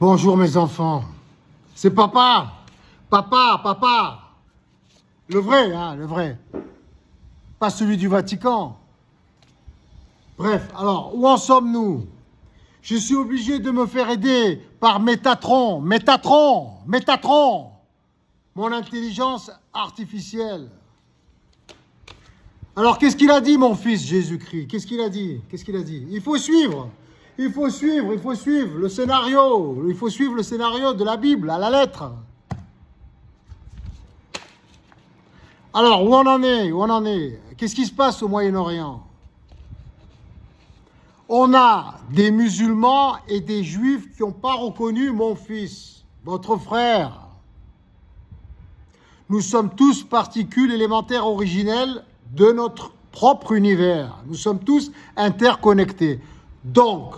Bonjour mes enfants. C'est papa. Papa. Le vrai, hein, le vrai. Pas celui du Vatican. Bref, alors, où en sommes-nous? Je suis obligé de me faire aider par Métatron, mon intelligence artificielle. Alors, qu'est-ce qu'il a dit, mon fils Jésus-Christ? Qu'est-ce qu'il a dit? Il faut suivre le scénario. Il faut suivre le scénario de la Bible à la lettre. Alors, où on en est? Qu'est-ce qui se passe au Moyen-Orient? On a des musulmans et des juifs qui n'ont pas reconnu mon fils, votre frère. Nous sommes tous particules élémentaires originelles de notre propre univers. Nous sommes tous interconnectés. Donc,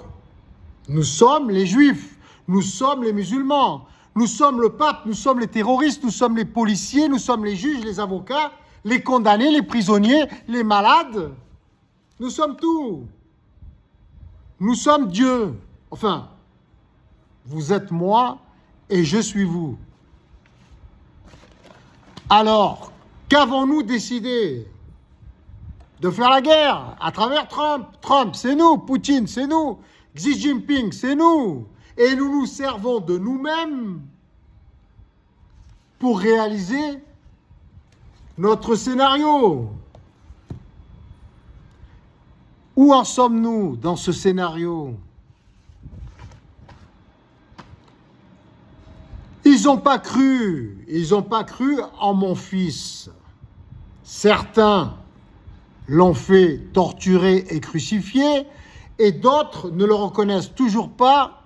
nous sommes les juifs, nous sommes les musulmans, nous sommes le pape, nous sommes les terroristes, nous sommes les policiers, nous sommes les juges, les avocats, les condamnés, les prisonniers, les malades. Nous sommes tout. Nous sommes Dieu. Enfin, vous êtes moi et je suis vous. Alors, qu'avons-nous décidé? De faire la guerre à travers Trump. Trump, c'est nous. Poutine, c'est nous. Xi Jinping, c'est nous. Et nous nous servons de nous-mêmes pour réaliser notre scénario. Où en sommes-nous dans ce scénario? Ils n'ont pas cru en mon fils. Certains l'ont fait torturer et crucifier, et d'autres ne le reconnaissent toujours pas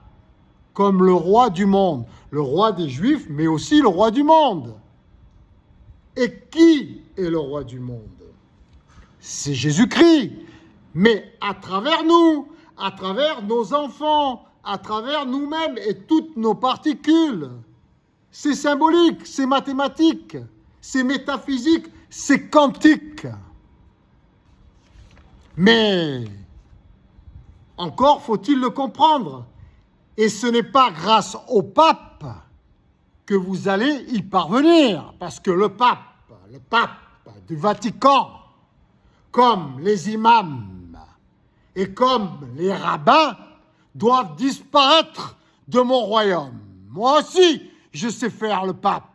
comme le roi du monde, le roi des Juifs, mais aussi le roi du monde. Et qui est le roi du monde? C'est Jésus-Christ, mais à travers nous, à travers nos enfants, à travers nous-mêmes et toutes nos particules. C'est symbolique, c'est mathématique, c'est métaphysique, c'est quantique. Mais encore faut-il le comprendre. Et ce n'est pas grâce au pape que vous allez y parvenir. Parce que le pape du Vatican, comme les imams et comme les rabbins, doivent disparaître de mon royaume. Moi aussi, je sais faire le pape.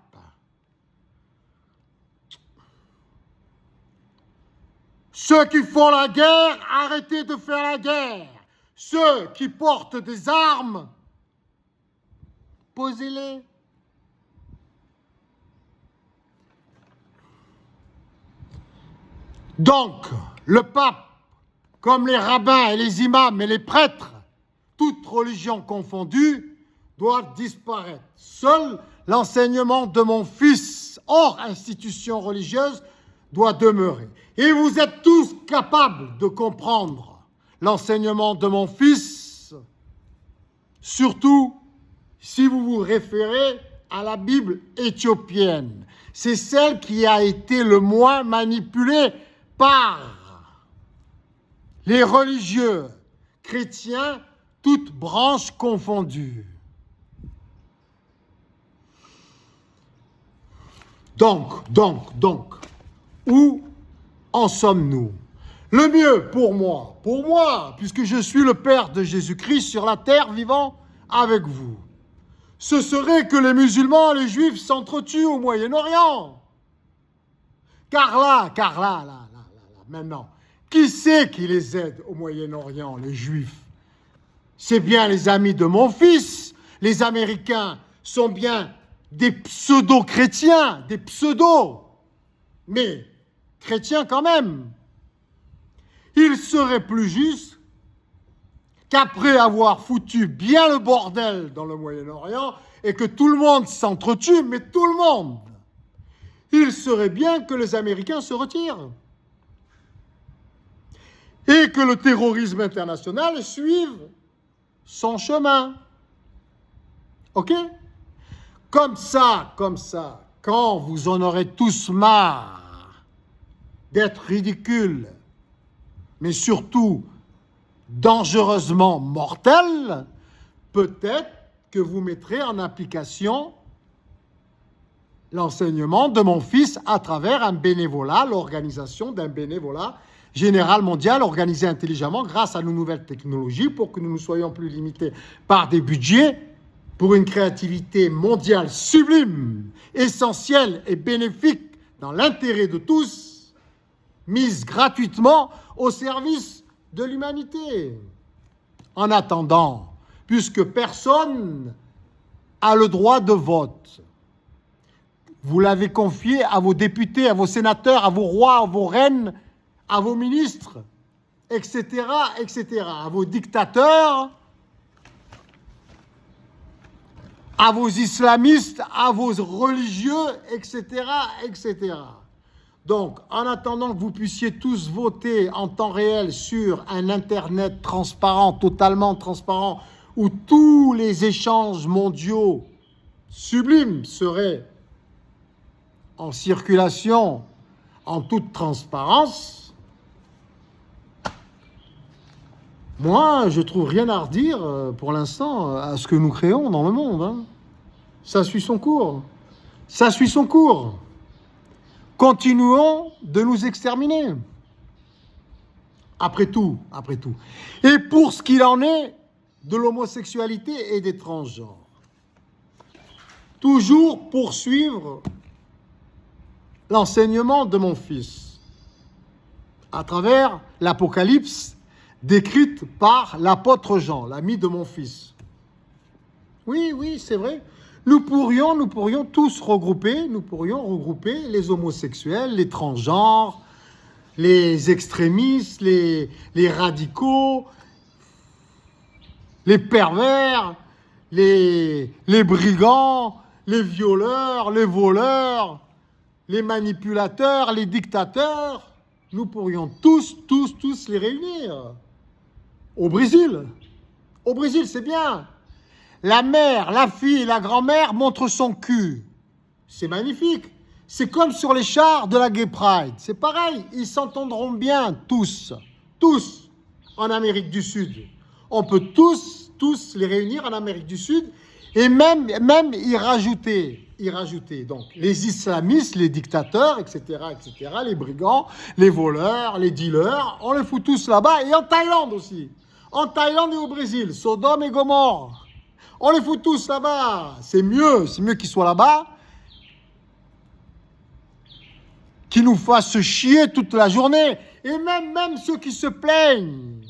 Ceux qui font la guerre, arrêtez de faire la guerre. Ceux qui portent des armes, posez-les. Donc, le pape, comme les rabbins et les imams et les prêtres, toutes religions confondues, doivent disparaître. Seul l'enseignement de mon fils, hors institution religieuse, doit demeurer. Et vous êtes tous capables de comprendre l'enseignement de mon fils, surtout si vous vous référez à la Bible éthiopienne. C'est celle qui a été le moins manipulée par les religieux chrétiens, toutes branches confondues. Donc, où en sommes-nous? Le mieux pour moi, puisque je suis le Père de Jésus-Christ sur la terre vivant avec vous, ce serait que les musulmans et les juifs s'entretuent au Moyen-Orient. Car là, maintenant, qui c'est qui les aide au Moyen-Orient, les juifs? C'est bien les amis de mon fils. Les Américains sont bien des pseudo-chrétiens, mais chrétiens quand même. Il serait plus juste qu'après avoir foutu bien le bordel dans le Moyen-Orient et que tout le monde s'entretue, mais tout le monde, il serait bien que les Américains se retirent et que le terrorisme international suive son chemin. OK? Comme ça, quand vous en aurez tous marre d'être ridicules, mais surtout dangereusement mortels, peut-être que vous mettrez en application l'enseignement de mon fils à travers un bénévolat, l'organisation d'un bénévolat général mondial organisé intelligemment grâce à nos nouvelles technologies pour que nous ne soyons plus limités par des budgets pour une créativité mondiale sublime, essentielle et bénéfique dans l'intérêt de tous, mise gratuitement au service de l'humanité. En attendant, puisque personne n'a le droit de vote, vous l'avez confié à vos députés, à vos sénateurs, à vos rois, à vos reines, à vos ministres, etc., etc., à vos dictateurs, à vos islamistes, à vos religieux, etc., etc. Donc, en attendant que vous puissiez tous voter en temps réel sur un Internet transparent, totalement transparent, où tous les échanges mondiaux sublimes seraient en circulation en toute transparence, moi, je trouve rien à redire pour l'instant à ce que nous créons dans le monde. Hein. Ça suit son cours. Ça suit son cours. Continuons de nous exterminer. Après tout. Et pour ce qu'il en est de l'homosexualité et des transgenres, toujours poursuivre l'enseignement de mon fils à travers l'Apocalypse décrite par l'apôtre Jean, l'ami de mon fils. Oui, c'est vrai. Nous pourrions tous regrouper, les homosexuels, les transgenres, les extrémistes, les radicaux, les pervers, les brigands, les violeurs, les voleurs, les manipulateurs, les dictateurs. Nous pourrions tous les réunir. Au Brésil. Au Brésil, c'est bien. La mère, la fille, la grand-mère montrent son cul. C'est magnifique. C'est comme sur les chars de la Gay Pride. C'est pareil, ils s'entendront bien tous en Amérique du Sud. On peut tous les réunir en Amérique du Sud et même y rajouter donc les islamistes, les dictateurs, etc., les brigands, les voleurs, les dealers, on les fout tous là-bas et en Thaïlande aussi. En Thaïlande et au Brésil, Sodome et Gomorrhe. On les fout tous là-bas. C'est mieux qu'ils soient là-bas, qu'ils nous fassent chier toute la journée. Et même ceux qui se plaignent,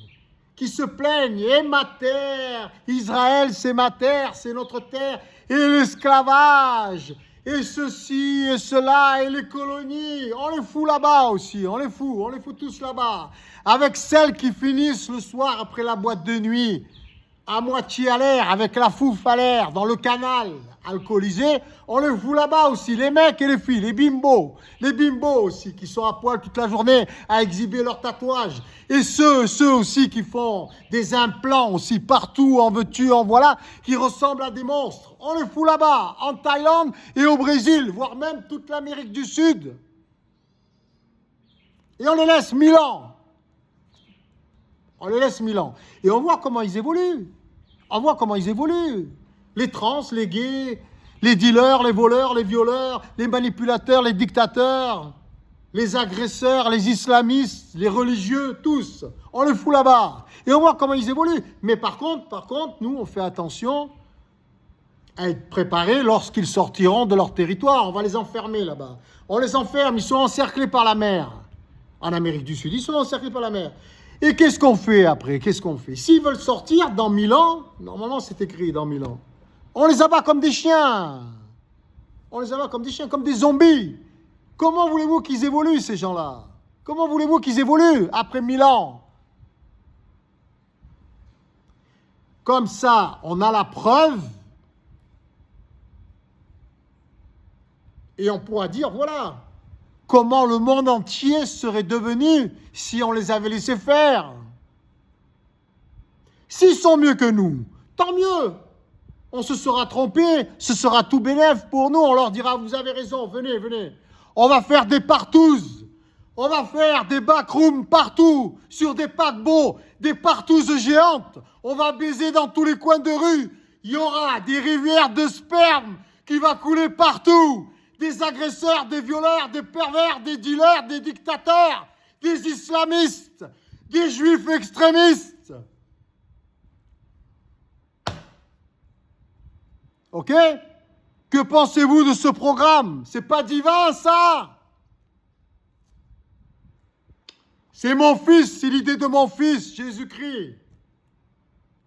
et ma terre, Israël c'est ma terre, c'est notre terre, et l'esclavage, et ceci, et cela, et les colonies, on les fout là-bas aussi, on les fout tous là-bas, avec celles qui finissent le soir après la boîte de nuit, à moitié à l'air, avec la fouffe à l'air, dans le canal, alcoolisés, on les fout là-bas aussi, les mecs et les filles, les bimbos aussi, qui sont à poil toute la journée à exhiber leurs tatouages, et ceux aussi qui font des implants aussi partout, en veux-tu, en voilà, qui ressemblent à des monstres, on les fout là-bas, en Thaïlande et au Brésil, voire même toute l'Amérique du Sud, et on les laisse 1000 ans. Et on voit comment ils évoluent. Les trans, les gays, les dealers, les voleurs, les violeurs, les manipulateurs, les dictateurs, les agresseurs, les islamistes, les religieux, tous. On les fout là-bas. Et on voit comment ils évoluent. Mais par contre, nous, on fait attention à être préparés lorsqu'ils sortiront de leur territoire. On va les enfermer là-bas. On les enferme, ils sont encerclés par la mer. En Amérique du Sud, ils sont encerclés par la mer. Et qu'est-ce qu'on fait après? S'ils veulent sortir dans 1000 ans, normalement c'est écrit dans 1000 ans, on les abat comme des chiens. Comme des zombies. Comment voulez-vous qu'ils évoluent, ces gens-là? Comment voulez-vous qu'ils évoluent après 1000 ans? Comme ça, on a la preuve et on pourra dire, voilà, comment le monde entier serait devenu si on les avait laissés faire. S'ils sont mieux que nous, tant mieux. On se sera trompé, ce sera tout bénef pour nous. On leur dira, vous avez raison, venez. On va faire des partouzes. On va faire des backrooms partout, sur des paquebots, des partouzes géantes. On va baiser dans tous les coins de rue. il y aura des rivières de sperme qui vont couler partout. Des agresseurs, des violeurs, des pervers, des dealers, des dictateurs, des islamistes, des juifs extrémistes. Ok? Que pensez-vous de ce programme? C'est pas divin, ça? C'est mon fils, c'est l'idée de mon fils, Jésus-Christ.